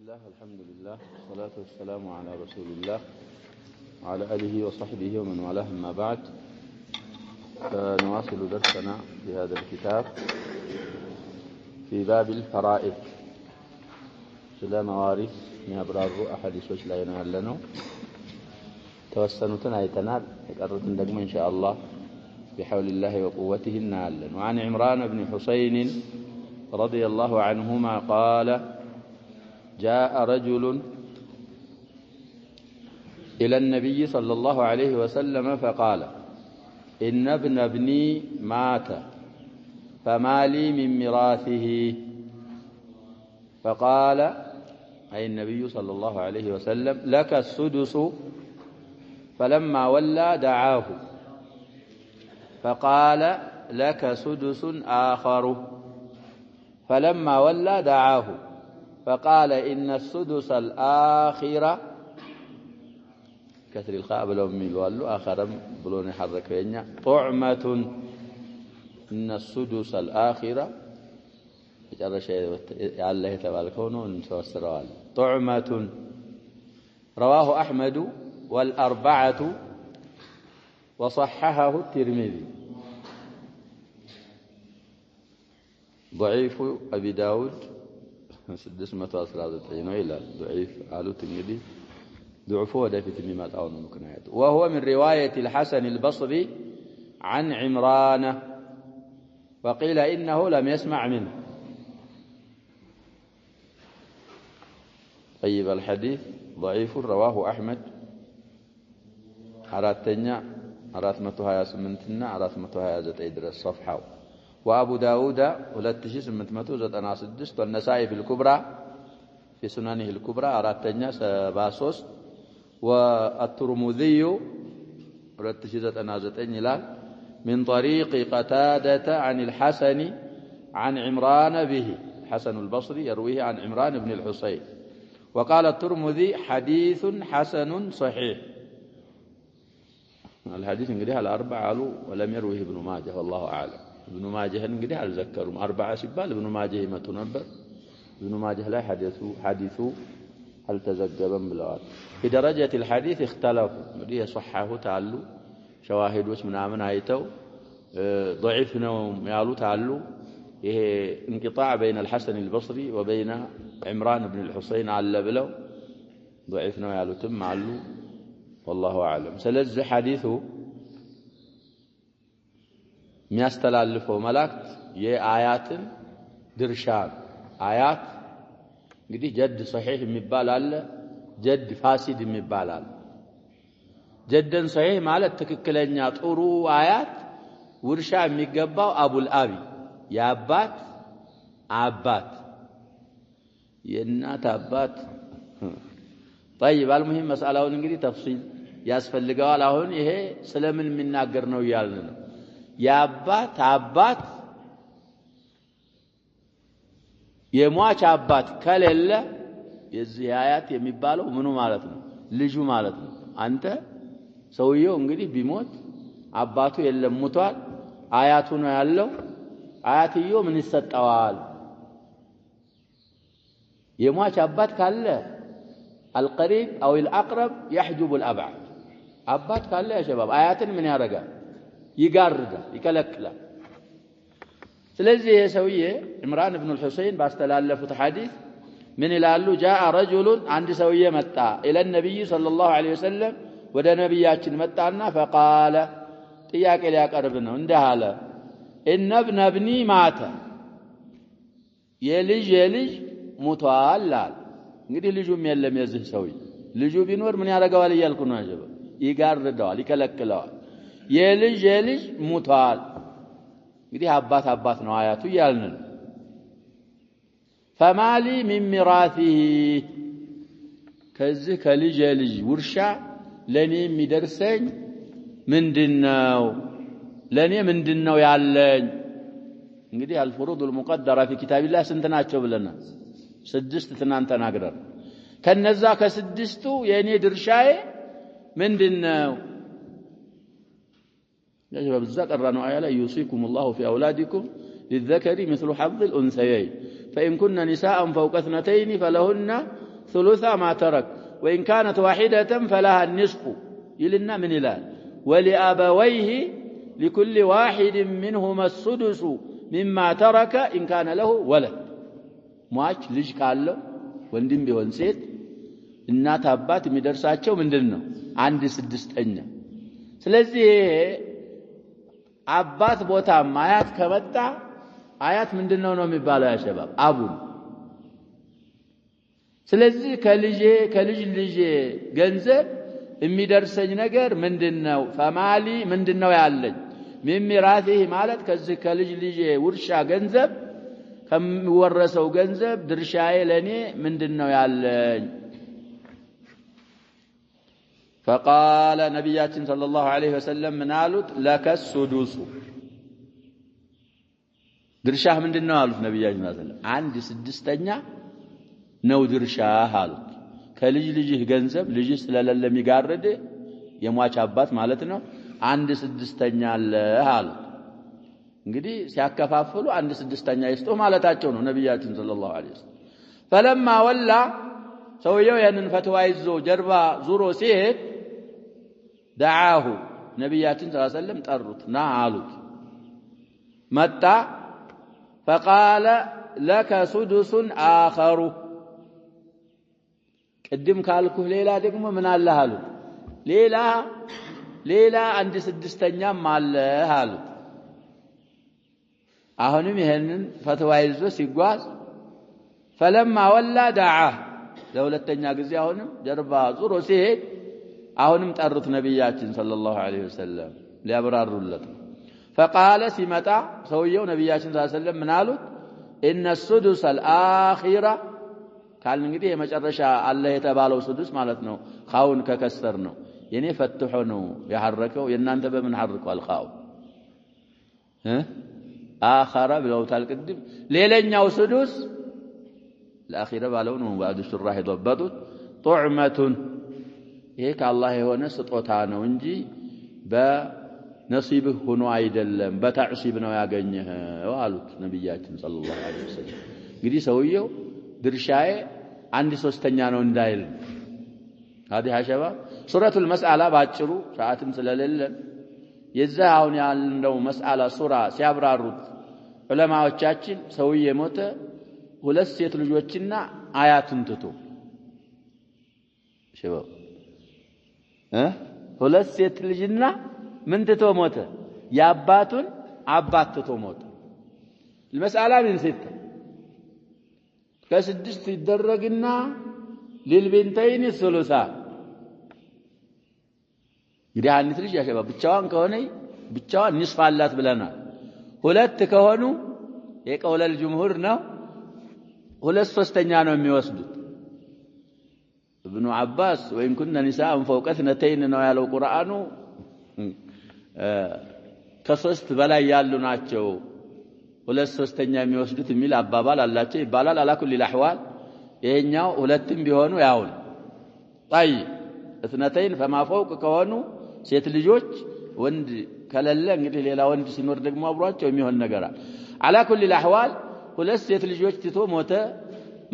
الله الحمد لله والصلاة والسلام على رسول الله وعلى آله وصحبه ومن والاه أما بعد فنواصل درسنا في هذا الكتاب في باب الفرائض سلا مواريث من أبرار أحاديث لا ينال لنا توسنتنا يتنال يقرر دقم إن شاء الله بحول الله وقوته نال. وعن عمران بن حسين رضي الله عنهما قال: جاء رجل إلى النبي صلى الله عليه وسلم فقال: إن ابني مات فما لي من ميراثه؟ فقال أي النبي صلى الله عليه وسلم: لك السدس. فلما ولى دعاه فقال: لك سدس آخر. فلما ولى دعاه فقال: إن السدس الآخر كثر الخاء بلو ميل والو آخر بلون يحرك بيننا طعمة. إن السدس الآخر يجعل شيء الله تبارك ونتوسر طعمة. رواه أحمد والأربعة وصححه الترمذي. ضعيف أبي داود 619 إلى ضعيف قالوا تنجدي ضعفوه ده في تميمات أو ممكنات. وهو من رواية الحسن البصري عن عمران وقيل إنه لم يسمع منه. طيب الحديث ضعيف رواه أحمد أراتنا 428 429 درس صفحة. وأبو داود 2896 والنسائي في الكبرى في سننه الكبرى أراتنا 73. والترمذي 2999 من طريق قتادة عن الحسن عن عمران به. حسن البصري يرويه عن عمران بن الحسين. وقال الترمذي: حديث حسن صحيح. الحديث انقدها الأربعة قالوا ولم يرويه ابن ماجه والله أعلم. ابن ماجه انقدها الذكرهم 4 سبال ابن ماجه ما تنبر ابن ماجه لا حديثوا هل تزجبا بالواد. في درجة الحديث اختلفوا ليه صحه تعلو شواهد واسمنا من آيته ضعفنا يالو تعلو انقطاع بين الحسن البصري وبين عمران بن الحسين على بلو ضعفنا يالو تم علو والله أعلم. سلز حديثه የሚያስተላልፈው መልእክት የአያትን ድርሻን አያት እንግዲህ ጀድ صحيح የሚባል አለ፣ ጀድ ፋሲድ የሚባል አለ። ጀደን صحيح ማለት ትክክለኛ ጥሩ አያት ውርሻ የሚገባው አቡል አቢ የአባት አባት የእናት አባት። طيب المهم مسألውን እንግዲህ ተፍሲል ያስፈልገዋል። አሁን ይሄ ስለምን የሚናገር ነው ያልን ነው። የአባት አባት የሟች አባት ከሌለ የዚህ አያት የሚባለው ምኑ ማለት ነው? ልጁ ማለት ነው። አንተ ሰውየው እንግዲህ ቢሞት አባቱ የለም ሞቷል፣ አያቱ ነው ያለው። አያትየው ምን ይሰጠዋል? የሟች አባት ካለ القريب أو الأقرب يحجب الأبعد. أبات قال له يا شباب آيات من يارجع يقرد يكلكلا. سلزي سوية عمران بن الحسين باستلالف حديث من الالو جاء رجل عند سوية متى إلى النبي صلى الله عليه وسلم وده نبيات متى فقال تياك إلى قربنا اندهاله إن ابني مات يلج متوالل. እንግዲህ ልጁም የለም የዚህ ሰውዬ ልጁ ቢኖር ምን ያረጋዋል እያልኩ ነው አጀበ ይጋርደዋል ይከለክለዋል። የልጅ ሙቷል። እንግዲህ አባት ነው አያቱ እያልን ነው። ፈማሊ ሚን ሚራሲሂ ከዚህ ከልጅ ውርሻ ለኔ የሚደርሰኝ ምንድነው? ለኔ ምንድነው ያለኝ? እንግዲህ الفروض المقدرة في كتاب الله ስንት ናቸው ብለናል? 6 ትናንት ተናግረን ከነዛ ከ6ቱ የኔ ድርሻዬ ምንድነው? ያጀባ በዛ ቀራነው አያ ላይ يوصيكم الله في أولادكم للذكر مثل حظ الأنثيين فإن كن نساء فوق 2 فلهن ثلث ما ترك وإن كانت واحدة فلها النصف يلنا من الآن ولأبويه لكل واحد منهما السدس مما ترك إن كان له ولد مواج ليش قال له ወንድም ቢሆን ሴት እናት አባት የሚደርሳቸው ምንድነው 1/6 ስለዚህ አባት ቦታ ማያት ከመጣ አያት ምንድነው ነው የሚባለው ያሸባብ አቡ ስለዚህ ከልጅ ገንዘብ የሚደርሰኝ ነገር ምንድነው ፈማሊ ምንድነው ያለኝ ሚራቲህ ማለት ከዚህ ከልጅ ውርሻ ገንዘብ ከሚወረሰው ገንዘብ ድርሻዬ ለኔ ምንድነው ያለኝ فقال نبياتنا صلى الله عليه وسلم منالوت لك السدس ድርሻህ ምንድነው አሉት ነብያችን ሰለላሁ ዐለይሂ ወሰለም 1/6 ነው ድርሻህ አሉት ከልጅህ ገንዘብ ልጅ ስለሌለ የሚጋርድ የሟች አባት ማለት ነው 1/6 አለህ አሉት እንግዲህ ሲያከፋፍሉ 1/6 ይስጡ ማለታቸው ነው ነብያችን ሰለላሁ ዐለይሂ ወሰለም فلما ولا ሰውየው ያንን ፈትዋ ይዞ ጀርባ ዙሮ ሲሄድ دعاه ነብያችን ሰለላሁ ዐለይሂ ወሰለም ጠሩት ና አሉት መጣ فقال لك سدس آخر ቅድም ካልኩህ ሌላ ደግሞ ምን አለህ አሉት ሌላ 1/6ኛም አለህ አሉት አሁንም ይሄንን ፈትዋ ይዞ ሲጓዝ فلما ولا دعاه ለሁለተኛ ጊዜ አሁንም ጀርባ ዙሮ ሲሄድ አሁንም ጠሩት ነብያችን ሰለላሁ ዐለይሂ ወሰለም ሊያብራሩለት فقال ሲመጣ ሰውየው ነብያችን ሰለላሁ ዐለይሂ ወሰለም ምን አሉት ان السدس الاخره ካልን እንግዲህ የመጨረሻ አላህ የተባለው ስዱስ ማለት ነው ኻውን ከከሰር ነው የኔ ፈትሖ ነው ያሐረከው የናንተ በምን ሐርቋል ኻው አኺራ ብለውታል ቅድም ሌላኛው ስዱስ ለአኺራ ባለው ነው ባዱ ሹራህ ይضبጡት ጡዕመቱን ይሄ ከአላህ የሆነ ስጦታ ነው እንጂ በነሲብህ ሆኖ አይደለም በተዕሲብ ነው ያገኘኸው አሉት ነብያችን ሰለላሁ ዐለይሂ ወሰለም እንግዲህ ሰውየው ድርሻዬ 1/3 ነው እንዳይል هذه شباب سوره المساله ባጭሩ ሰዓትም ስለሌለን የዛውን ያለው መስአላ ሱራ ሲያብራሩት ዑለማዎቻችን ሰውዬ ሞተ ሁለት ሴት ልጆችና አያቱን ትቶ شباب ሁለት ሴት ልጅና ምን ትቶ ሞተ ያባቱን አባት ትቶ ሞተ المساله من 6 ከ6 ይደረግና للبنتين الثلثا እንግዲህ አንዲት ልጅ ያሸባ ብቻዋን ከሆነ ብቻዋን ንስፍ አላት ብለናል ሁለት ከሆኑ የቀውለል ጅምሁር ነው 2/3 ነው የሚወስዱት ابن عباس وإن كنا نساء فوق 2 ነው ያለው ቁርአኑ ከ3 በላይ ያሉ ናቸው 2/3 የሚወስዱት የሚል አባባል አላቸው ይባላል አላኩል ለህዋል ይሄኛው ሁለትም ቢሆኑ ያውን طيب 2 فما فوق ከሆኑ ሴት ልጆች ወንድ ከለለ እንግዲህ ሌላ ወንድ ሲኖር ደግሞ አብሯቸው የሚሆን ነገር አላኩል ለህዋል ሁለት ሴት ልጆች ትቶ ሞተ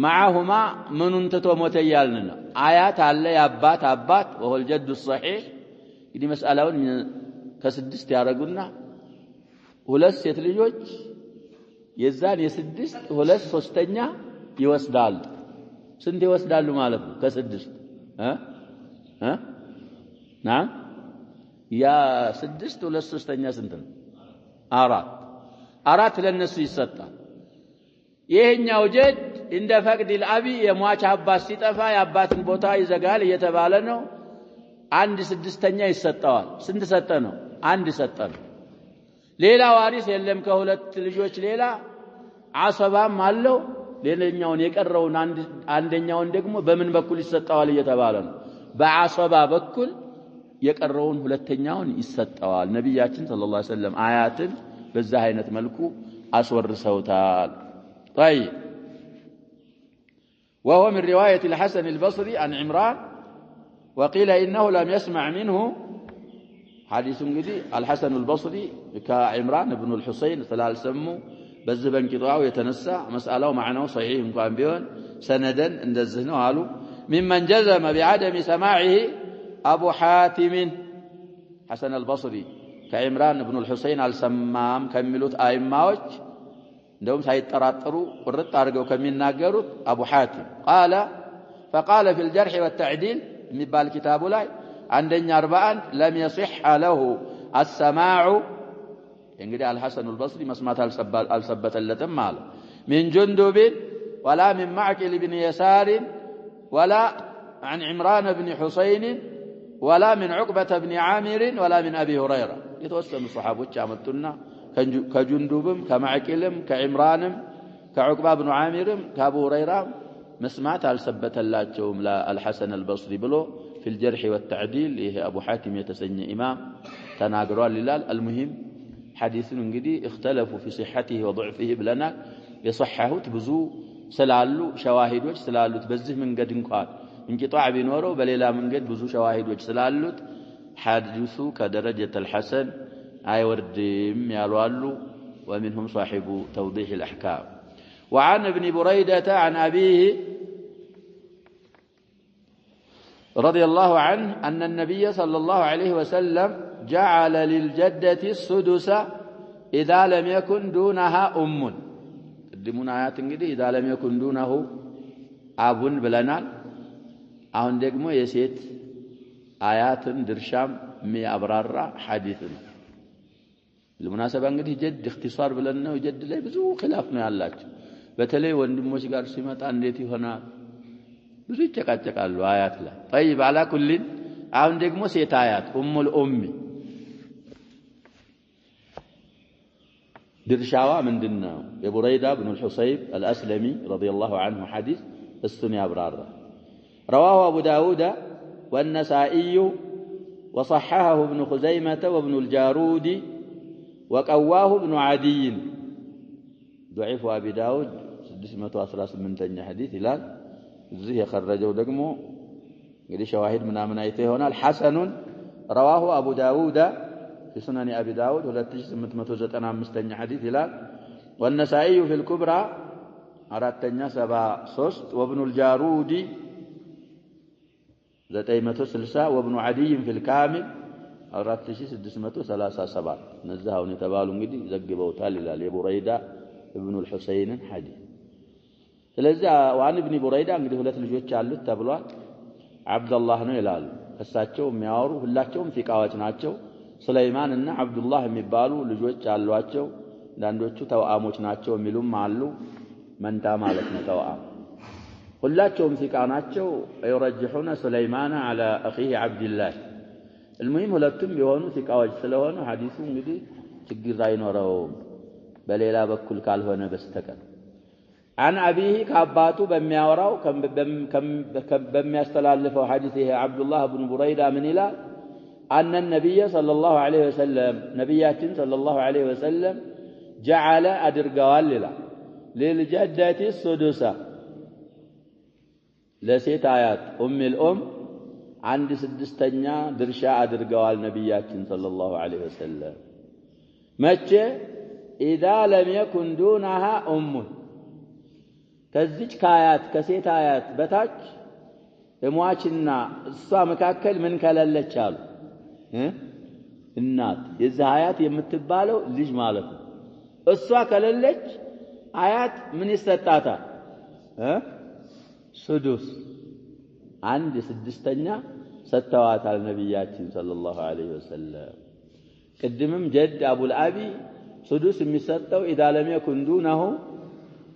معهما منن ትቶ ሞተ ይያልና አያት አለ ያባት አባት ወል ጀዱ الصحيح እንግዲህ መስአላውን ከ6 ያረጉና ሁለት ሴት ልጆች የዛን የ6 2/3 ይወስዳሉ ስንት ይወስዳሉ ማለት ነው ከ6 نعم ያ 6 2/3 ስንት ነው 4 ለነሱ ይሰጣል ይሄኛው ጀድ እንደ ፈቅድ الابي የሟች አባት ሲጠፋ ያባትን ቦታ ይዘጋል እየተባለ ነው 1/6 ይሰጣዋል ስንት ሰጠ ነው 1 ሰጠ ነው ሌላ ዋሪስ የለም ከሁለት ልጆች ሌላ አሰባም አለው ሌላኛውን የቀረውን አንደኛውን ደግሞ በምን በኩል ይሰጣዋል እየተባለ ነው በአሰባ በኩል የቀረውን ሁለተኛውን ይሰጣዋል ነብያችን ሰለላሁ ዐለይሂ ወሰለም አያትን በዛ አይነት መልኩ አስወርሰውታል طيب وهو من روايه الحسن البصري عن عمران وقيل انه لم يسمع منه حديث እንግዲህ الحسن البصري كعمران بن الحسين ስላልሰሙ በዚህ በንቂጣው የተነሳ መስአላው ማዕናው صحيح እንኳን ቢሆን ሰነደን እንደዚህ ነው አሉ ممن جزم بعدم سماعه أبو حاتم حسن البصري كعمران بن الحسين السمام كملوت آئماوች እንደውም ሳይጠራጠሩ ቁርጥ አድርገው ከሚናገሩት أبو حاتم قال فقال في الجرح والتعديل የሚባል ኪታቡ ላይ አንደኛ 41 لم يصح له السماع እንግዲህ الحسن البصري መስማት አልሰበተለትም ማለት من جندب ولا من معقل بن يسار ولا عن عمران بن حسين ولا من عقبة بن عامر ولا من أبي هريرة يتوسم الصحابة عملتنا كجندوبم كمعقلم كعمرانم كعقبة بن عامرم كأبو هريرة مسمعت على سبت اللاتهم لا الحسن البصري بلو في الجرح والتعديل إيه أبو حاتم يتسنى إمام تناقروا لله المهم حديث انجدي اختلفوا في صحته وضعفه بلنا يصحه تبزو سلالو شواهد وجه سلالو تبزه من قد انقال انقطاع بنوره بليلا من قد بزو شواهد وجه سلالو حادثوا كدرجة الحسن آي وردم يالوالو ومنهم صاحب توضيح الأحكام وعن ابن بريدة عن أبيه رضي الله عنه أن النبي صلى الله عليه وسلم جعل للجدة السدس إذا لم يكن دونها أم قدمون آيات انجدي إذا لم يكن دونه أب بلنال أهون دقمو يسيت آيات درشام مي أبرار حديث بالمناسبة انجدي جد اختصار بلنه وجد لي بزو خلافنا يالله بتلي وندموش قال سمات انديتي هنا بزو يتقاطقالو آيات لا طيب على كل أهون دقمو سيت آيات أم الأم درشاوا من دنا بريدة بن الحصيب الأسلمي رضي الله عنه حديث السنة أبرار رواه أبو داود والنسائي وصححه ابن خزيمة وابن الجارود وقواه ابن عدي ضعيف أبي داود 618 حديث إلى زي خرجوا دقمو قال شواهد من آيته هنا الحسن رواه أبو داود في سنن أبي داود 2895 حديث إلى والنسائي في الكبرى 473 وابن الجارود 960 وابن عدي في الكامل 4637 نزهوا نتبالوا انجدي زقبوا تالي لبريدة ابن الحسين حديث ስለዚህ وعن ابن بريدة እንግዲህ ሁለት ልጆች አሉት ተብሏል عبد الله ነው ይላሉ እሳቸው የሚያወሩ ሁላቸውም ፊቃዎች ናቸው سليمان እና አብዱላህ የሚባሉ ልጆች አሏቸው ዳንዶቹ ተዋአሞች ናቸው የሚሉም አሉ መንታ ማለት ነው ተዋአም ሁላቸውም ፊቃ ናቸው يرجحون سليمان على اخيه عبد الله المهم ሁለቱም የሆኑ ፊቃዎች ስለሆኑ ሐዲሱ እንግዲህ ችግር አይኖረውም በሌላ በኩል ካልሆነ በስተቀር عن أبيه كأباتو بمياوراو بمياستلالفه حديثه عبد الله بن بريدة من إله أن النبي صلى الله عليه وسلم نبيات صلى الله عليه وسلم جعل أدرقوال للجدة السدسة لسيت آيات أم الأم عند سدستنيا درشا أدرقوال نبيات صلى الله عليه وسلم متى إذا لم يكن دونها أم ከዚች ካያት ከሴት አያት በታች እሟችና እሷ መካከል ምን ከለለች አሉ እናት የዚህ አያት የምትባለው ልጅ ማለት ነው እሷ ከለለች አያት ምን ይሰጣታል ሱዱስ አንድ ስድስተኛ ሰጥተዋታል ነብያችን ሰለላሁ ዐለይሂ ወሰለም ቅድምም ጀድ አቡል አቢ ሱዱስ የሚሰጠው إذا لم يكن دونه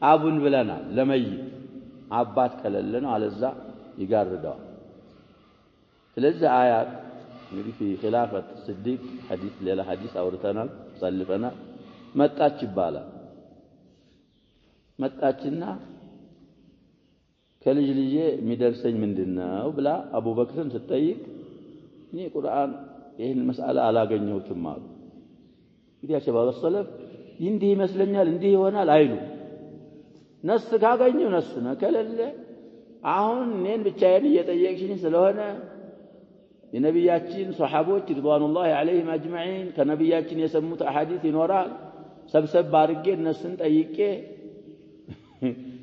አቡን ብለናል ለመይት አባት ከለለ ነው አለዛ ይጋርዳል ስለዚህ አያት እንግዲህ في خلافة الصديق حديث ሌላ ሐዲስ አውርተናል ሰልፈናል መጣች ይባላል መጣችና ከልጅ ልጄ የሚደርሰኝ ምንድነው ብላ አቡበክርን ስትጠይቅ እኔ ቁርአን ይሄን መስአላ አላገኘሁትም አሉ እንግዲህ አሸባብ ሰለፍ እንዲህ ይመስለኛል እንዲህ ይሆናል አይሉ ነስ ካገኙ ነስ ነው ከሌለ አሁን እኔን ብቻዬን እየጠየቅሽኝ ስለሆነ የነብያችን ሱሐቦች ሪድዋኑላሂ ዐለይሂም አጅመዒን ከነብያችን የሰሙት አሐዲስ ይኖራል ሰብሰብ አድርጌ እነሱን ጠይቄ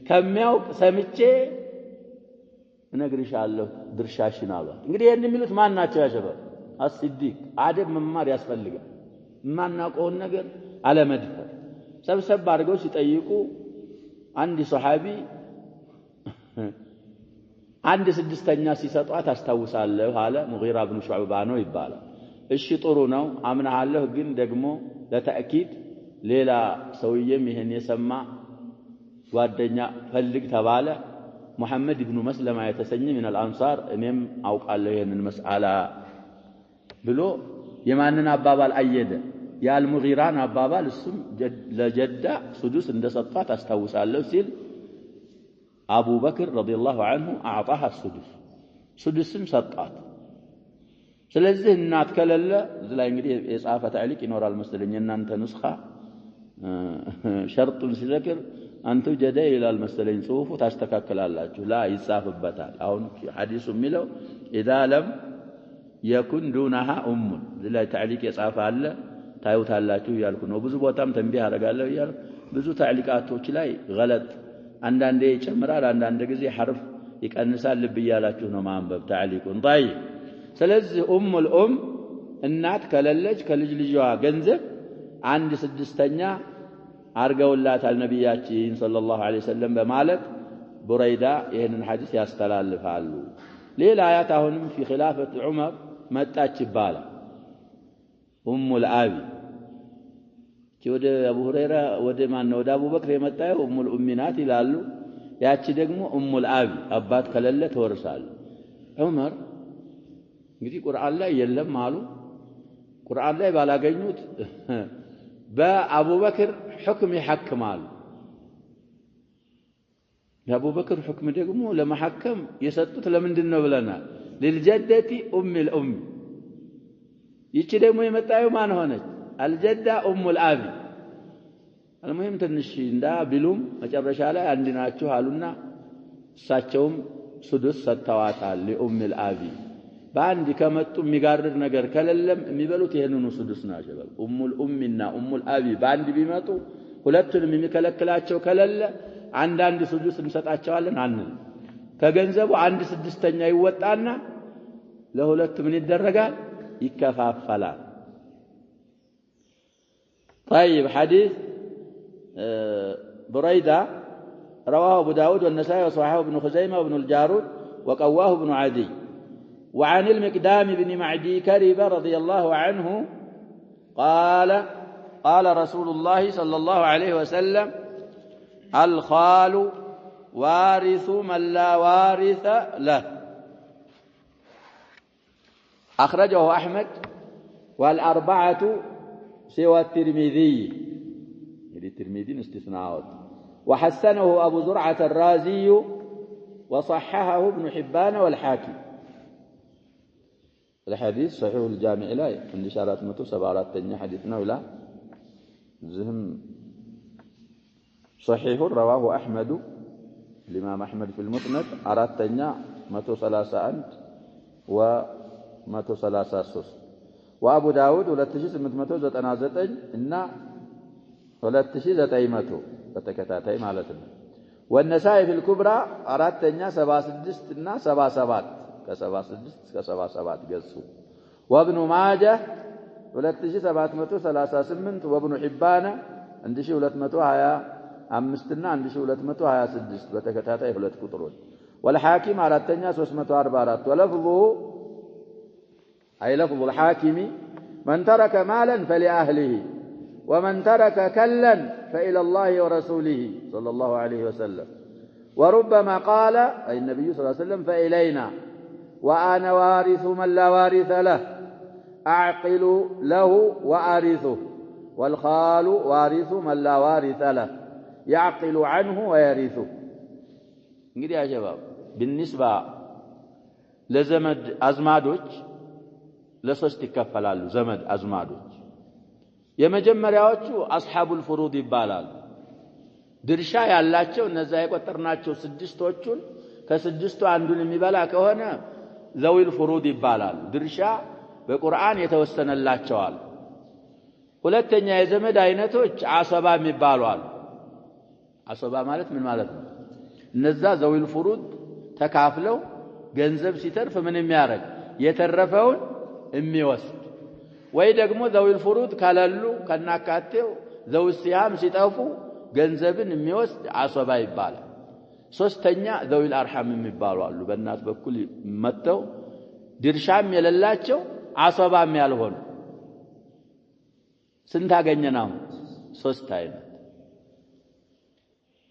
ከሚያውቅ ሰምቼ እነግርሻለሁ ድርሻሽን አሏት። እንግዲህ ይሄን የሚሉት ማን ናቸው? ያሸበብ አስሲዲቅ አደብ መማር ያስፈልጋል። ማናውቀውን ነገር አለመድፈር። ሰብሰብ አድርገው ሲጠይቁ አንድ ሱሐቢ አንድ ስድስተኛ ሲሰጧት አስታውሳለሁ አለ። ሙጊራ ኢብኑ ሹዕባ ነው ይባላል። እሺ ጥሩ ነው አምናለሁ፣ ግን ደግሞ ለተአኪድ ሌላ ሰውዬም ይሄን የሰማ ጓደኛ ፈልግ ተባለ። ሙሐመድ ኢብኑ መስለማ የተሰኘ ምን الانصار እኔም አውቃለሁ ይሄንን መስአላ ብሎ የማንን አባባል አየደ? የአልሙጊራን አባባል። እሱም ለጀዳ ሱዱስ እንደሰጣት አስታውሳለሁ ሲል አቡበክር ረዲየላሁ ዐንሁ አዕጣها السدس ሱዱስን ሰጣት። ስለዚህ እናት ከለለ እዚህ ላይ እንግዲህ የጻፈ ታዕሊቅ ይኖራል መሰለኝ። እናንተ ንስኻ ሸርጡን ሲዘክር አንተ ጀዳ ይላል መሰለኝ ጽሁፉ ታስተካክላላችሁ። ላ ይጻፍበታል። አሁን ሐዲሱ የሚለው اذا لم يكن دونها ام እዚህ ላይ ታዕሊቅ የጻፈ አለ ታዩታላችሁ ያልኩ ነው። ብዙ ቦታም ተንቢህ አደርጋለሁ ይላል። ብዙ ታዕሊቃቶች ላይ ገለጥ አንዳንዴ ይጨምራል፣ አንዳንድ ጊዜ ሐርፍ ይቀንሳል። ልብ ይያላችሁ ነው ማንበብ ታዕሊቁን። طيب ስለዚህ ኡሙል ኡም እናት ከለለች ከልጅ ልጅዋ ገንዘብ 1/6 አርገውላታል ነብያችን ሰለላሁ ዐለይሂ ወሰለም በማለት ቡረይዳ ይሄንን ሐዲስ ያስተላልፋሉ። ሌላ አያት አሁንም في خلافة عمر መጣች ይባላል። ኡሙል አቢ ወደ አቡ ሁረይራ ወደ ማን ነው ወደ አቡበክር የመጣው ኡሙል ኡሚናት ይላሉ። ያቺ ደግሞ ኡሙል አቢ አባት ከለለ ተወርሳል። ዑመር እንግዲህ ቁርአን ላይ የለም አሉ። ቁርአን ላይ ባላገኙት በአቡበክር ሁክም ይሐክማሉ። የአቡበክር ሁክም ደግሞ ለመሐከም የሰጡት ለምንድን ነው ብለናል? ለልጀደቲ ኡሚል ኡም። ይቺ ደግሞ የመጣው ማን ሆነች? አልጀዳ ኡሙል አቢ። المهم ትንሽ እንዳ ቢሉም መጨረሻ ላይ አንድ ናችሁ አሉና እሳቸውም ሱዱስ ሰጥተዋታል ለኡሙል አቢ። በአንድ ከመጡ የሚጋርር ነገር ከለለም የሚበሉት ይሄንኑ ሱዱስ ናቸው። ኡሙል ኡሚና ኡሙል አቢ በአንድ ቢመጡ ሁለቱንም የሚከለክላቸው ከለለ አንዳንድ ሱዱስ እንሰጣቸዋለን አንል። ከገንዘቡ 1/6 ይወጣና ለሁለት ምን ይደረጋል? ይከፋፈላል። طيب حديث بريدة رواه أبو داود والنسائي وصححه ابن خزيمة وابن الجارود وقواه ابن عدي. وعن المقدام بن معدي كرب رضي الله عنه قال قال رسول الله صلى الله عليه وسلم الخال وارث من لا وارث له. أخرجه أحمد والأربعة سوى الترمذي. الترمذي استثناءات. وحسنه أبو زرعة الرازي وصححه ابن حبان والحاكم. الحديث صحيح الجامع لا من إشارات 174 حديثنا ولا زهم صحيح رواه أحمد الإمام أحمد في المسند 131 و 133 وأبو داود 2899 إن 2900 በተከታታይ ማለት ነው። والنسائي في الكبرى 476 እና 77 ከ76 እስከ 77 ገጹ وابن ماجه 2738 وابن حبان 1225 እና 1226 በተከታታይ ሁለት ቁጥሮች والحاكم 344 ولفظه أي لفظ الحاكم من ترك مالا فلأهله ومن ترك كلا فإلى الله ورسوله صلى الله عليه وسلم. وربما قال أي النبي صلى الله عليه وسلم فإلينا وأنا وارث من لا وارث له أعقل له وأرثه والخال وارث من لا وارث له يعقل عنه ويرثه. እንግዲህ يا شباب بالنسبة ለዘመድ አዝማዶች ለሶስት ይከፈላሉ። ዘመድ አዝማዶች የመጀመሪያዎቹ አስሐቡል ፍሩድ ይባላሉ። ድርሻ ያላቸው እነዛ የቆጠርናቸው ስድስቶቹን ከስድስቱ አንዱን የሚበላ ከሆነ ዘዊል ፍሩድ ይባላሉ። ድርሻ በቁርአን የተወሰነላቸዋል። ሁለተኛ የዘመድ አይነቶች አሰባ የሚባሉ። አሰባ ማለት ምን ማለት ነው? እነዛ ዘዊል ፍሩድ ተካፍለው ገንዘብ ሲተርፍ ምን የሚያረግ የተረፈውን የሚወስድ ወይ ደግሞ ዘዊል ፍሩድ ካላሉ ከናካቴው ዘው ሲያም ሲጠፉ ገንዘብን የሚወስድ አሰባ ይባላል። ሶስተኛ ዘዊል አርሐም የሚባሉ አሉ። በእናት በኩል መተው ድርሻም የሌላቸው አሰባም ያልሆኑ ስንት አገኘናው? ሶስት አይነት።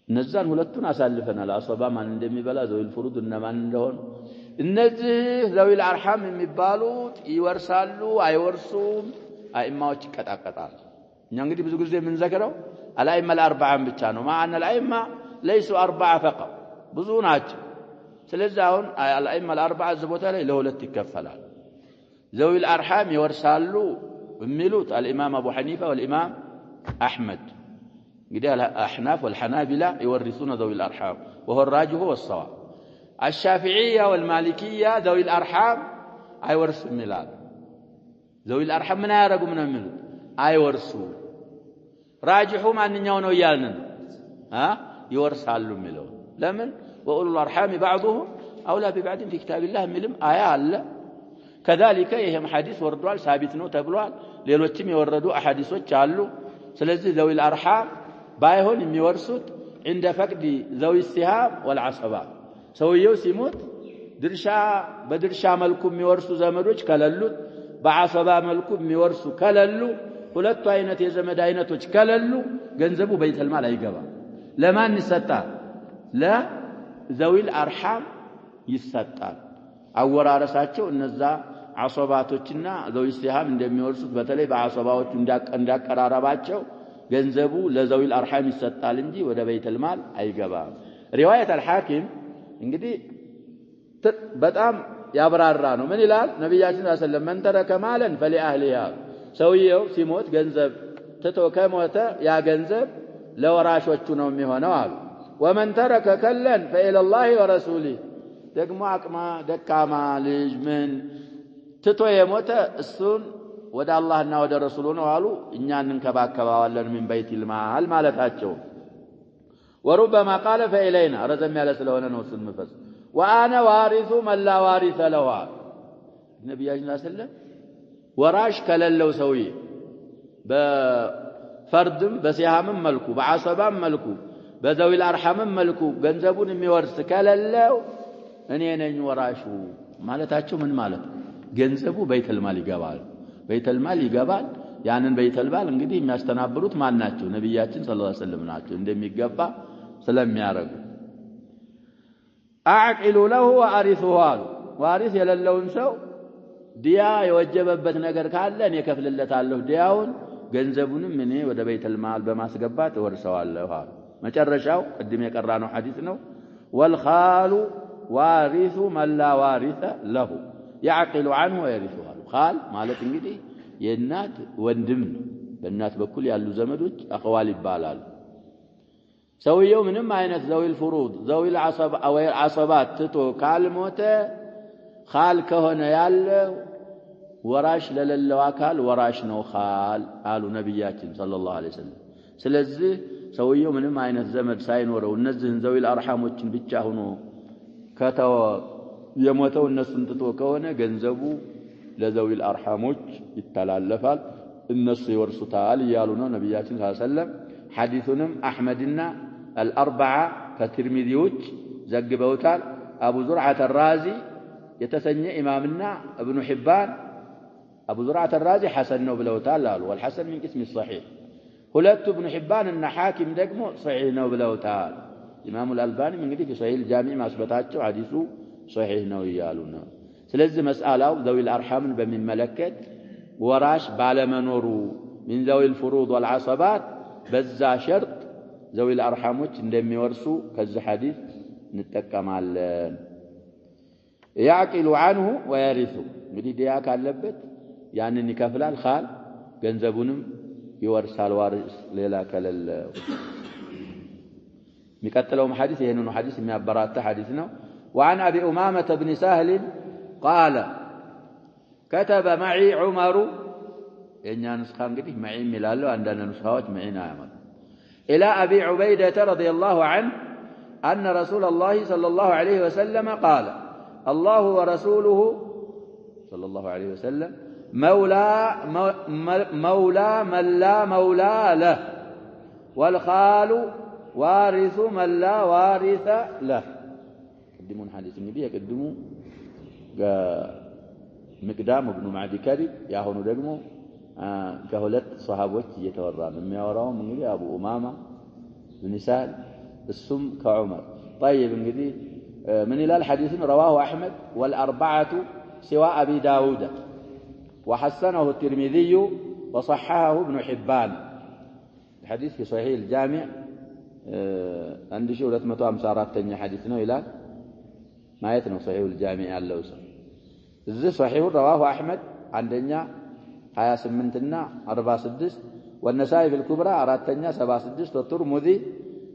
እነዛን ሁለቱን አሳልፈናል። አሰባ ማን እንደሚበላ ዘዊል ፍሩድ እነማን እንደሆኑ። እነዚህ ዘዊል አርሐም የሚባሉት ይወርሳሉ አይወርሱም? አይማዎች ይቀጣቀጣሉ። እኛ እንግዲህ ብዙ ጊዜ የምንዘክረው አልአይማ الاربعه ብቻ ነው። ማአነ الአይማ ليسوا اربعه فقط ብዙ ናቸው። ስለዚህ አሁን አልአይማ الاربعه እዚህ ቦታ ላይ ለሁለት ይከፈላል። ዘዊል አርሐም ይወርሳሉ የሚሉት الامام ابو حنيفه والامام احمد እንግዲህ الاحناف والحنابلة يورثون ذوي الارحام وهو الراجح والصواب. الشافعيه والمالكيه ذوي الارحام አይወርሱም ይላሉ። ذوي الارحام ምን ያረጉ ምን የሚሉት አይወርሱ። ራጅሑ ማንኛው ነው ይያልን ይወርሳሉ የሚለው ለምን وأولو الأرحام بعضهم أولى ببعض في كتاب الله ملم آية الله كذلك يهم حديث وردوال ثابت ነው ተብሏል። ሌሎችም የወረዱ አሐዲሶች አሉ። ስለዚህ ذوي الأرحام ባይሆን የሚወርሱት عند فقد ذوي السهام والعصبات ሰውየው ሲሞት ድርሻ በድርሻ መልኩ የሚወርሱ ዘመዶች ከለሉት በአሰባ መልኩ የሚወርሱ ከለሉ ሁለቱ አይነት የዘመድ አይነቶች ከለሉ ገንዘቡ በይተል ማል አይገባም። ለማን ይሰጣል? ለዘዊል አርሐም ይሰጣል። አወራረሳቸው እነዛ አሰባቶችና ዘዊ ሲሃም እንደሚወርሱት በተለይ በአሰባዎቹ እንዳቀራረባቸው ገንዘቡ ለዘዊል አርሐም ይሰጣል እንጂ ወደ በይተል ማል አይገባም። ሪዋያት አልሐኪም እንግዲህ በጣም ያብራራ ነው። ምን ይላል ነብያችን ሰለላሁ ዐለይሂ ወሰለም መን ተረከ ማለን ፈሊአህሊሃ ሰውየው ሲሞት ገንዘብ ትቶ ከሞተ ያ ገንዘብ ለወራሾቹ ነው የሚሆነው አሉ። ወመን ተረከ ከለን ፈኢለላሂ ወረሱሊህ ደግሞ አቅማ ደካማ ልጅ ምን ትቶ የሞተ እሱን ወደ አላህና ወደ ረሱሉ ነው አሉ። እኛ እንከባከባዋለን ምን በይቲል ማል ማለታቸው። ወሩበማ ቃለ ፈኢለይና ረዘም ያለ ስለሆነ ነው እሱን መፈስ ወአነ ዋሪሱ መላ ዋሪሰ ለሁ ነብያችን ሰለላሁ ዐለይሂ ወሰለም ወራሽ ከሌለው ሰውዬ በፈርድም በሲሃምም መልኩ በአሰባም መልኩ በዘዊል አርሐምም መልኩ ገንዘቡን የሚወርስ ከሌለው እኔ ነኝ ወራሹ ማለታቸው። ምን ማለት ገንዘቡ በይተል ማል ይገባል። በይተል ማል ይገባል። ያንን በይተል ማል እንግዲህ የሚያስተናብሩት ማን ናቸው? ነብያችን ሰለላሁ ዐለይሂ ወሰለም ናቸው እንደሚገባ ስለሚያረጉ። አዕቂሉ ለሁ ወአሪሱሁ ዋሪስ የሌለውን ሰው ዲያ የወጀበበት ነገር ካለ እኔ ከፍልለታለሁ ዲያውን ገንዘቡንም እኔ ወደ በይተል ማል በማስገባት እወርሰዋለሁ። መጨረሻው ቅድም የቀራነው ሐዲስ ነው። ወልኻሉ ዋሪሱ መላ ዋሪሰ ለሁ يعقل عنه ويرثه ኻል ማለት እንግዲህ የእናት ወንድም ነው። በእናት በኩል ያሉ ዘመዶች አኸዋል ይባላሉ። ሰውየው ምንም አይነት ዘዊል ፍሩድ ዘዊል አሰባት ትቶ ካልሞተ ኻል ከሆነ ያለው ወራሽ ለሌለው አካል ወራሽ ነው ኻል አሉ ነብያችን ሰለላሁ ዐለይሂ ወሰለም። ስለዚህ ሰውየው ምንም አይነት ዘመድ ሳይኖረው እነዚህን ዘዊል አርሐሞችን ብቻ ሆኖ ከተወ የሞተው እነሱን ትቶ ከሆነ ገንዘቡ ለዘዊል አርሐሞች ይተላለፋል፣ እነሱ ይወርሱታል እያሉ ነው ነብያችን ሰለላሁ ዐለይሂ ወሰለም። ሐዲሱንም አህመድና الأربعة كترمذيዎች ዘግበውታል። አቡ ዙርዓተ الرازي የተሰኘ ኢማምና ابن حبان አቡ ዙርዓተ الرازي ሐሰን ነው ብለውታል አሉ። والحسن من قسم الصحيح ሁለቱ ابن حبان እና ሐኪም ደግሞ صحيح ነው ብለውታል። ኢማሙ الألباني እንግዲህ في الجامع ማስበታቸው ሐዲሱ صحيح ነው ይያሉ ነው። ስለዚህ መስአላው ዘዊል አርሐምን በሚመለከት ወራሽ ባለመኖሩ من ذوي الفروض والعصبات በዛ ሸርጥ ዘዊል አርሐሞች እንደሚወርሱ ከዚህ ሐዲስ እንጠቀማለን። ያዕቂሉ عنه ويرثه እንግዲህ ዲያ ካለበት ያንን ይከፍላል። ኻል ገንዘቡንም ይወርሳል ዋሪስ ሌላ ከሌለ። የሚቀጥለውም ሐዲስ ይሄንን ሐዲስ የሚያበራታ ሐዲስ ነው። وعن أبي أمامة بن سهل قال كتب معي عمر የኛ ንስኻ እንግዲህ معي ይላሉ አንዳንድ ንስኻዎች معينا ያመጣ إلى أبي عبيدة رضي الله عنه أن رسول الله صلى الله عليه وسلم قال الله ورسوله صلى الله عليه وسلم مولى من لا مولى له والخال وارث من لا وارث له يقدمون حديث النبي يقدموا مقدام ابن معدي كذب يا هونو ደግሞ ከሁለት ሷሃቦች እየተወራ ነው የሚያወራው እንግዲህ አቡ ኡማማ بن سهل السم كعمر طيب እንግዲህ من الى الحديث رواه احمد والاربعه سوى ابي داود وحسنه الترمذي وصححه ابن حبان الحديث في صحيح الجامع عندي 254ኛ حديث ነው ይላል ማየት ነው صحيح الجامع ያለው ሰው እዚህ صحيح رواه احمد አንደኛ 28 እና 46 والنسائي في الكبرى አራተኛ 76 والترمذي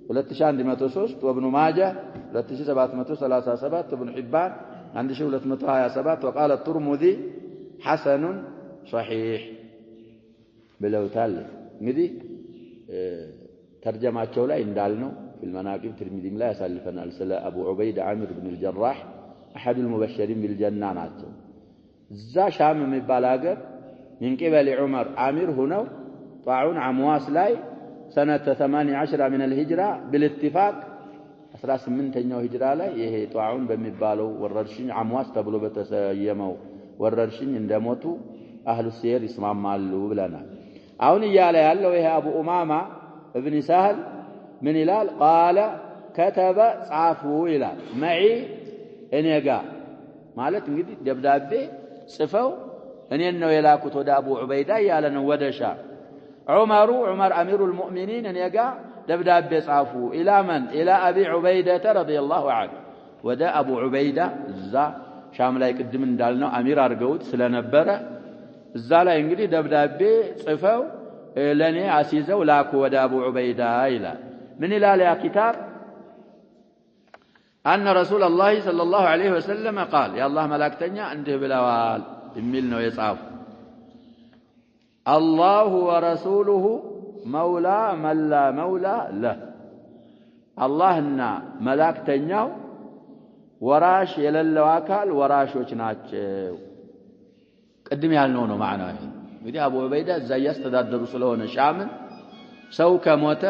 2103 وابن ماجه 2737 وابن حبان 1227 وقال الترمذي حسن صحيح ብለውታል እንግዲህ ተርጀማቸው ላይ እንዳልነው في المناقب ترمذي ላይ ያሳልፈናል ስለ አቡ ዑበይዳ አሚር بن الجراح احد المبشرين بالجنه ናቸው እዛ ሻም የሚባል ሀገር من قبل عمر امير هنا طاعون عمواس لاي سنه 18 من الهجره بالاتفاق 18ኛው ሂጅራ ላይ ይሄ طاعون በሚባለው ወረርሽኝ عمواس ተብሎ በተሰየመው ወረርሽኝ እንደሞቱ አህሉ ሲር ይስማማሉ ብለናል አሁን ይያለ ያለው ይሄ አቡ ኡማማ ابن سهل من ይላል قال كتب صافو ይላል معي እኔጋ ማለት እንግዲህ ደብዳቤ ጽፈው እኔን ነው የላኩት ወደ አቡ ዑበይዳ ያለ ነው ወደ ሻም ዑመር አሚሩል ሙእሚኒን እኔጋ ደብዳቤ ጻፉ ኢላ ማን ኢላ አቢ ዑበይዳ ረዲየላሁ ዐንሁ ወደ አቡ ዑበይዳ እዛ ሻም ላይ ቅድም እንዳልነው አሚር አርገውት ስለነበረ እዛ ላይ እንግዲህ ደብዳቤ ጽፈው ለኔ አሲዘው ላኩ ወደ አቡ ዑበይዳ ይላል ምን ይላል ያ ኪታብ أن رسول الله صلى الله عليه وسلم قال يا الله ملائكتنا انده بلاوال የሚል ነው የጻፉ الله ورسوله مولى من لا مولى له اللهنا ملائكتኛው ወራሽ የሌለው አካል ወራሾች ናቸው ቅድም ያልነው ነው ማዕናው ይሄ እንግዲህ አቡ ዑበይዳ እዛ ያስተዳደሩ ስለሆነ ሻምን ሰው ከሞተ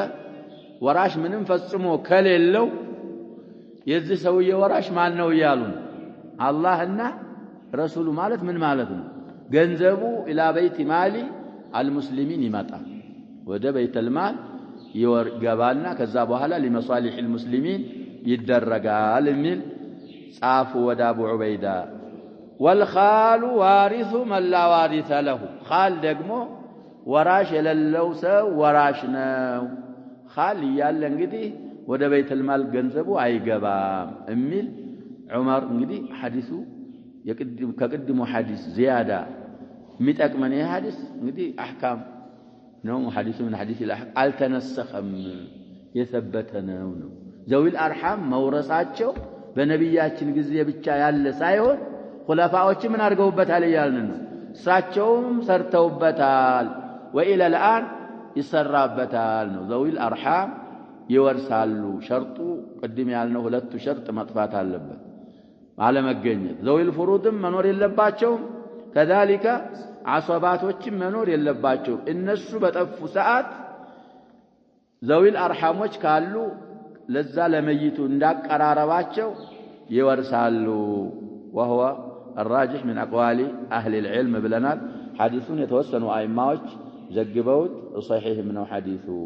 ወራሽ ምንም ፈጽሞ ከሌለው የዚህ ሰውዬ ወራሽ ማን ነው ይያሉ አላህና ረሱሉ ማለት ምን ማለት ነው ገንዘቡ ኢላ በይት ማሊ አልሙስሊሚን ይመጣ ወደ በይተል ማል ይወርጋባልና ከዛ በኋላ ለመሷሊህ አልሙስሊሚን ይደረጋል የሚል ጻፉ ወደ አቡ ዑበይዳ والخال وارث من لا وارث له خال ደግሞ ወራሽ የሌለው ሰው ወራሽ ነው خال ያለ እንግዲህ ወደ በይተል ማል ገንዘቡ አይገባም የሚል ዑመር እንግዲህ ሐዲሱ ከቅድሙ ሐዲስ زياده የሚጠቅመን ይሄ ሐዲስ እንግዲህ አህካም ነው ሐዲሱ ምን ሐዲስ الأحكام አልተነሰኸም የثبተ ነው ዘዊል አርሐም መውረሳቸው በነብያችን ጊዜ ብቻ ያለ ሳይሆን ኹላፋዎች ምን አድርገውበታል ይያልን ነው እሳቸውም ሰርተውበታል ወኢላ الآن ይሰራበታል ነው ዘዊል አርሐም ይወርሳሉ ሸርጡ ቅድም ያልነው ሁለቱ ሸርጥ መጥፋት አለበት አለመገኘት ዘዊል ፍሩድም መኖር የለባቸው كذلك ዓሷባቶችም መኖር የለባቸው እነሱ በጠፉ ሰዓት ዘዊል አርሐሞች ካሉ ለዛ ለመይቱ እንዳቀራረባቸው ይወርሳሉ وهو الراجح من اقوال اهل العلم بلنا حديثون يتوسنوا ائماዎች ዘግበውት صحيح منه حديثه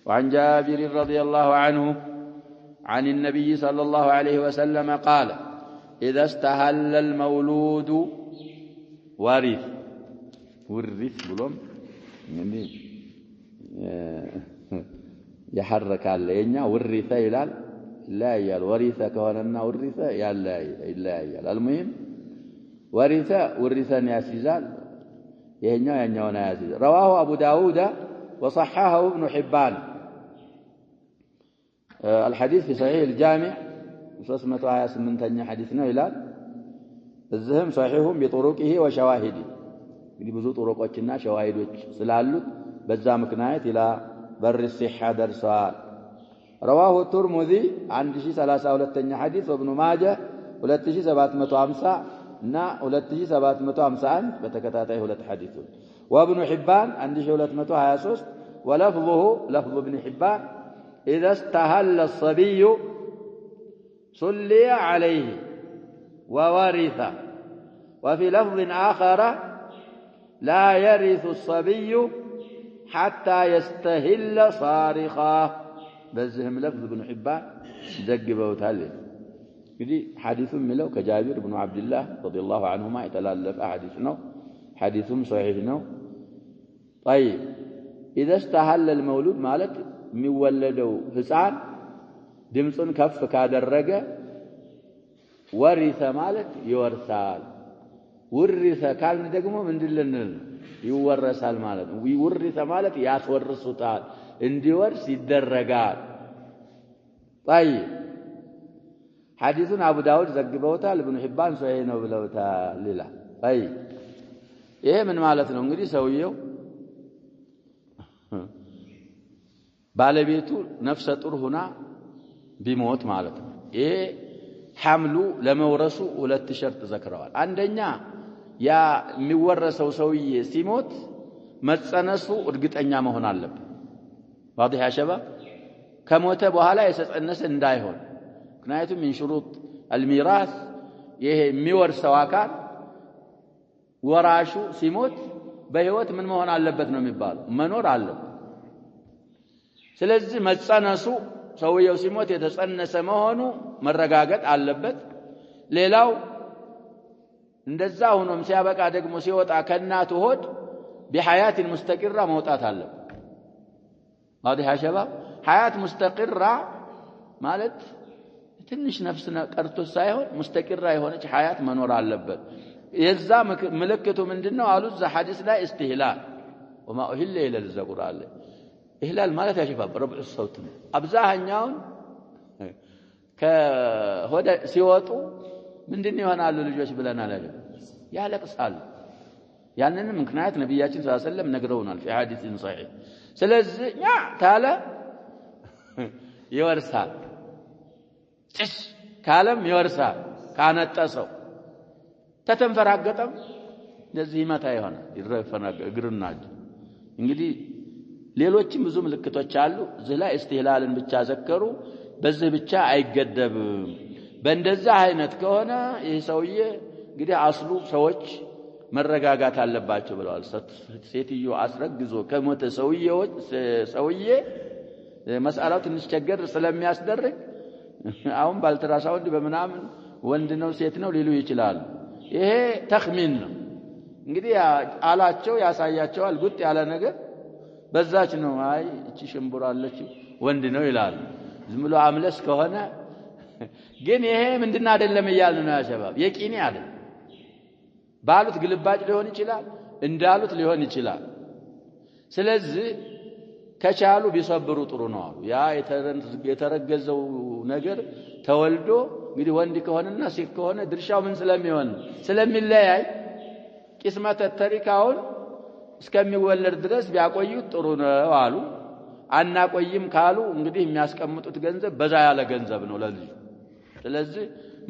وعن جابر رضي الله عنه عن النبي صلى الله عليه وسلم قال إذا استهل المولود ورث بلوم يعني يحرك علينا ورث يلال لا يال ورث كوننا ورث يال لا يال المهم ورثا ياسيزال يهنيا ينيونا ياسيز رواه أبو داود وصححه ابن حبان الحديث في صحيح الجامع 328 حديثنا ይላል እዚህም صحيحهم بطرقه وشواهده እንግዲህ ብዙ ጥሩቆችና ሸዋሂዶች ስላሉት በዛ ምክንያት ኢላ በር الصحة ደርሷል رواه الترمذي 1032ኛ حديث وابن ماجه 2750 እና 2751 በተከታታይ ሁለት ሐዲሶች وابن حبان 1223 ولفظه لفظ ابن حبان إذا استهل الصبي صلي عليه وورث وفي لفظ آخر لا يرث الصبي حتى يستهل صارخا بزهم لفظ ابن حبان زقبه تالي كذي حديث ملو كجابر بن عبد الله رضي الله عنهما يتلالف حديثنا حديث صحيحنا طيب إذا استهل المولود مالك مولدو حصان دمصن كف كادرجه ورث مالك يورثال ورث كالن ደግሞ ምንድነው ይወረሳል ማለት ነው ይወርث ማለት ያስወርሱታል እንዲወርስ ይደረጋል طيب حديثን አቡ ዳውድ ዘግበውታል ኢብኑ ሒባን ሶሂህ ነው ብለውታል ሌላ طيب ይሄ ምን ማለት ነው እንግዲህ ሰውየው ባለቤቱ ነፍሰ ጡር ሆና ቢሞት ማለት ነው ይሄ ሐምሉ ለመውረሱ ሁለት ሸርጥ ዘክረዋል አንደኛ ያ የሚወረሰው ሰውዬ ሲሞት መጸነሱ እርግጠኛ መሆን አለበት واضح يا شباب ከሞተ በኋላ የተጸነሰ እንዳይሆን ምክንያቱም من شروط الميراث ይሄ የሚወርሰው አካል ወራሹ ሲሞት በህይወት ምን መሆን አለበት ነው የሚባለው መኖር አለበት ስለዚህ መጸነሱ ሰውየው ሲሞት የተጸነሰ መሆኑ መረጋገጥ አለበት ሌላው እንደዛ ሆኖም ሲያበቃ ደግሞ ሲወጣ ከናቱ ሆድ بحياه مستقره መውጣት አለበት واضح يا شباب حياه مستقره ማለት ትንሽ ነፍስ ቀርቶ ሳይሆን مستقره የሆነች حياه መኖር አለበት የዛ ምልክቱ ምንድነው አሉ እዛ ሐዲስ ላይ استهلال وما اهل الى الذكر إهلال ማለት يا شباب ربع الصوت አብዛኛውን ከሆደ ሲወጡ ምንድነው ይሆናሉ ልጆች ብለናል አይደል ያለቅሳሉ ያንንም ምክንያት ነብያችን ሰለላሁ ዐለይሂ ወሰለም ነግረውናል في حديث صحيح ስለዚህ ያ ታለ ይወርሳል ጭስ ካለም ይወርሳል ካነጠሰው ተተንፈራገጠም ለዚህ ይመታ ይሆናል ይረፈናገ እግርና እንግዲህ ሌሎችም ብዙ ምልክቶች አሉ እዚህ ላይ استهلالን ብቻ ዘከሩ በዚህ ብቻ አይገደብም በእንደዛ አይነት ከሆነ ይህ ሰውዬ እንግዲህ አስሉ ሰዎች መረጋጋት አለባቸው ብለዋል ሴትዮ አስረግዞ ከሞተ ሰውዬ መስአላው ትንሽ ቸገር ስለሚያስደርግ አሁን ባልትራሳውንድ በመናምን ወንድ ነው ሴት ነው ሊሉ ይችላል ይሄ ተኽሚን ነው እንግዲህ አላቸው ያሳያቸዋል ጉጥ ያለ ነገር በዛች ነው አይ እቺ ሽምቡራለች ወንድ ነው ይላል ዝም ብሎ አምለስ ከሆነ ግን ይሄ ምንድነው አይደለም ይያልን ነው ያሸባብ የቂኒ አለ ባሉት ግልባጭ ሊሆን ይችላል እንዳሉት ሊሆን ይችላል ስለዚህ ከቻሉ ቢሰብሩ ጥሩ ነው ያ የተረገዘው ነገር ተወልዶ እንግዲህ ወንድ ከሆነና ሴት ከሆነ ድርሻው ምን ስለሚሆን ስለሚለያይ ቂስመተ ተሪካውን እስከሚወለድ ድረስ ቢያቆዩት ጥሩ ነው አሉ አናቆይም ካሉ እንግዲህ የሚያስቀምጡት ገንዘብ በዛ ያለ ገንዘብ ነው ለልጅ ስለዚህ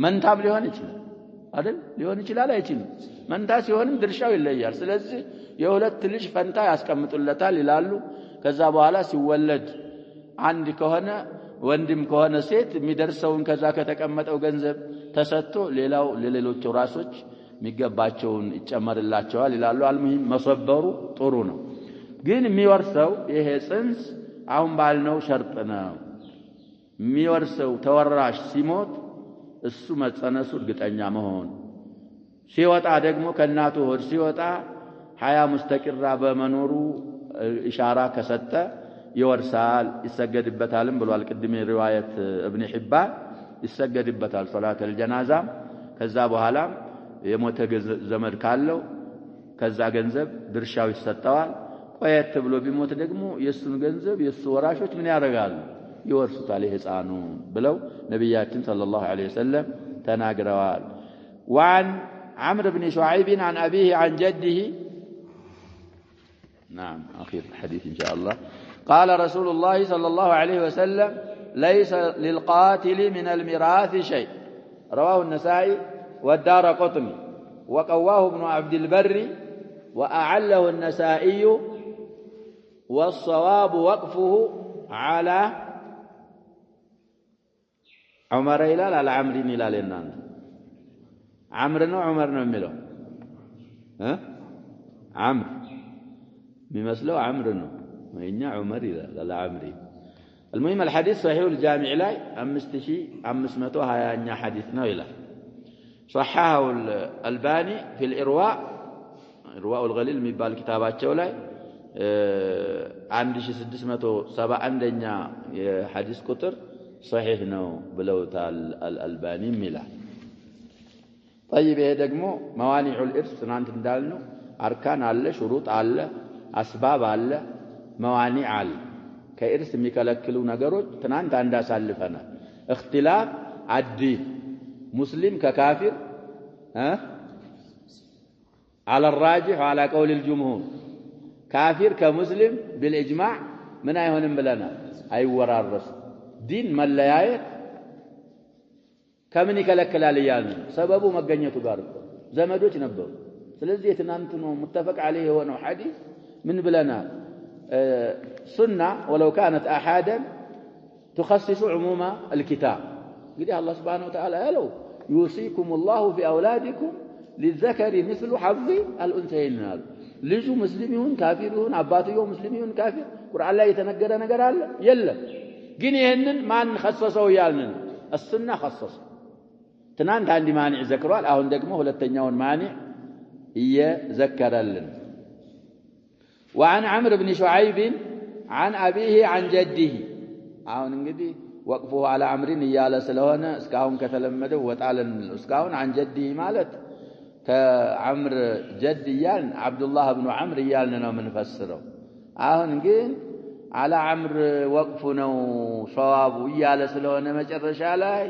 መንታም ሊሆን ይችላል አይደል ሊሆን ይችላል አይችልም መንታ ሲሆንም ድርሻው ይለያል ስለዚህ የሁለት ልጅ ፈንታ ያስቀምጡለታል ይላሉ ከዛ በኋላ ሲወለድ አንድ ከሆነ ወንድም ከሆነ ሴት የሚደርሰውን ከዛ ከተቀመጠው ገንዘብ ተሰጥቶ ሌላው ለሌሎች ራሶች የሚገባቸውን ይጨመርላቸዋል ይላሉ አልሙሂም መሰበሩ ጥሩ ነው ግን የሚወርሰው ይሄ ጽንስ አሁን ባልነው ሸርጥ ነው የሚወርሰው ተወራሽ ሲሞት እሱ መጸነሱ እርግጠኛ መሆን ሲወጣ ደግሞ ከናቱ ሆድ ሲወጣ ሐያ ሙስተቂራ በመኖሩ ኢሻራ ከሰጠ ይወርሳል ይሰገድበታልም ብሏል ቅድሜ ሪዋየት ኢብኑ ሒባን ይሰገድበታል ሶላተል ጀናዛ ከዛ በኋላ የሞተ ዘመድ ካለው ከዛ ገንዘብ ድርሻው ይሰጣዋል ቆየት ብሎ ቢሞት ደግሞ የሱን ገንዘብ የሱ ወራሾች ምን ያደርጋሉ ይወርሱታል ህፃኑ ብለው ነብያችን ሰለላሁ ዐለይሂ ወሰለም ተናግረዋል وعن عمرو بن شعيب عن أبيه عن جده نعم أخير الحديث إن شاء الله قال رسول الله صلى الله عليه وسلم ليس للقاتل من الميراث شيء رواه النسائي والدارقطني وقواه ابن عبد البر وأعله النسائي والصواب وقفه على عمر إلال على عمرو إلال النان عمرو عمر ميلو عمرو بمثله عمرو وإني عمر إلال عمري المهم الحديث صحيح الجامع لاي أمسمتوها يعني حديثنا إلى صححه الألباني في الإرواء الغليل من بالكتابات شولاي عندي 671 حديث كتر صحيح نو بلوت الألباني ملا طيب هي دقمو موانع الإرث سنانت ندالنو أركان على شروط على أسباب على موانع على كإرث ميكالكلو نقروج تنانت عند أسالفنا اختلاف الدين مسلم ككافر على الراجح وعلى قول الجمهور كافر كمسلم بالإجماع من أيهن بلنا أي وراء الرسول دين مليايت كمن يكلكل علينا سببه مغنيته غارب زمدوች ነበሩ ስለዚህ የትናንትኑ متفق عليه ሆነው حديث من بلنا سنة ولو كانت أحادا تخصص عموم الكتاب قال الله سبحانه وتعالى قالوا يوصيكم الله في أولادكم للذكر مثل حظ الأنثيين ልጁ ሙስሊም ይሁን ካፊር ይሁን አባትየው ሙስሊም ይሁን ካፊር ቁርአን ላይ የተነገረ ነገር አለ የለም ግን ይሄንን ማን خصصው ያልን السنة خصص ትናንት አንድ ማኒዕ ዘክሯል አሁን ደግሞ ሁለተኛውን ማኒዕ እየዘከረልን وعن عمرو بن شعيب عن أبيه عن جده አሁን እንግዲህ وقفه على عمرو እያለ ስለሆነ እስካሁን ከተለመደው ወጣለን እስካሁን عن جده ማለት كعمر جد يالن عبد الله بن عمرو يالن من فسره አሁን ግን على عمرو وقفنا صواب يال ስለሆነ መጨረሻ ላይ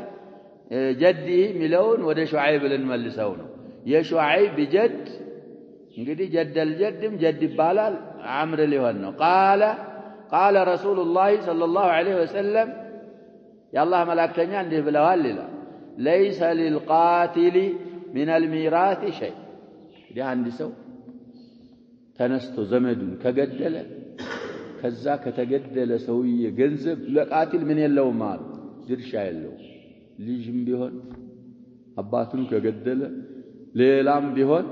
جدي ሚለውን ወደ ሹዓይብ ልንመልሰው ነው የሹዓይብ بجد እንግዲህ جد الجدም جد ይባላል عمرو ሊሆን ነው قال رسول الله صلى الله عليه وسلم يا الله ملائكتኛ እንዲህ ብለዋል ይላል ليس للقاتل من الميراث شيء دي عندي سو تنستو زمدون كجدله كذا كتجدله سويه ገንዘብ ለቃቲል ምን የለው ማል ድርሻ የለው ልጅም ቢሆን አባቱን ከገደለ ሌላም ቢሆን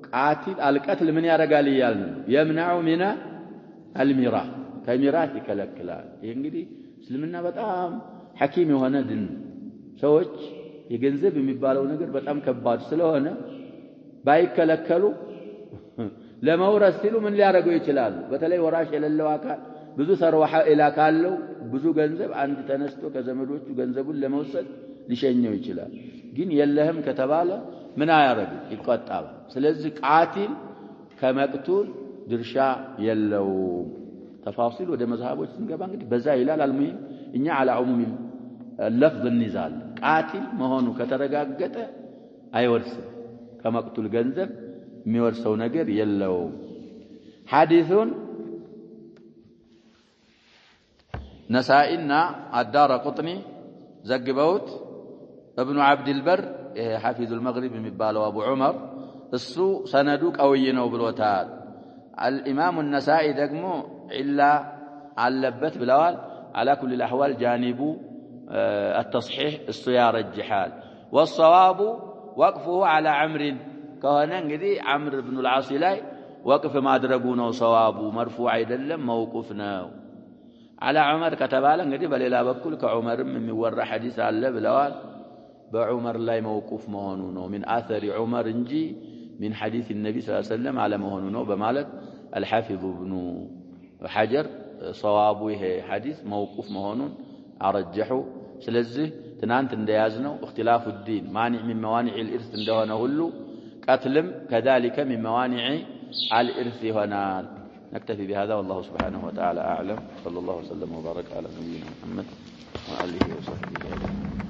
ቃቲል አልቀትል ምን ያረጋል ይያልን يمنع من الميراث ከሚራث ይከለክላል ይሄ እንግዲህ እስልምና በጣም ሐኪም የሆነ ድን ሰዎች የገንዘብ የሚባለው ነገር በጣም ከባድ ስለሆነ ባይከለከሉ ለመውረስ ሲሉ ምን ሊያረጉ ይችላሉ በተለይ ወራሽ የሌለው አካል ብዙ ሰርዋህ ኢላ ካለው ብዙ ገንዘብ አንድ ተነስቶ ከዘመዶቹ ገንዘቡን ለመውሰድ ሊሸኘው ይችላል ግን የለህም ከተባለ ምን አያረግ ይቆጣል ስለዚህ ቃቲል ከመቅቱል ድርሻ የለው ተፋሲል ወደ መዝሃቦች ስንገባ እንግዲህ በዛ ይላል አልሙሂም እኛ على عموم اللفظ النزال قاتل መሆኑ ከተረጋገጠ አይወርስም ከመቅቱል ገንዘብ የሚወርሰው ነገር የለው ሐዲሱን نسائنا الدارقطني ዘግበውት ابن عبد البر حافظ المغرب የሚባለው ابو عمر እሱ ሰነዱ ቀውይ ነው ብሎታል الامام النسائي ደግሞ الا አለበት ብለዋል على كل الاحوال جانب التصحيح السيارة الجحال والصواب وقفه على عمرو كهنا እንግዲህ عمرو بن العاص ላይ وقف ማድረጉ ነው صواب مرفوع አይደለም موقوف ነው على عمر ከተባለ እንግዲህ በሌላ በኩል ከዑመርም የሚወራ ሐዲስ አለ ብለዋል በዑመር ላይ موقوف መሆኑ ነው من اثر عمر እንጂ من حديث النبي صلى الله عليه وسلم على መሆኑ ነው በማለት الحافظ ابن حجر صواب ይሄ ሐዲስ موقوف መሆኑን አረጀሁ ስለዚህ ትናንት እንደያዝነው اختلاف الدين مانع من موانع الارث እንደሆነ ሁሉ قتلم كذلك من موانع الارث هنا نكتفي بهذا والله سبحانه وتعالى اعلم صلى الله وسلم وبارك على نبينا محمد وآله وصحبه أجمعين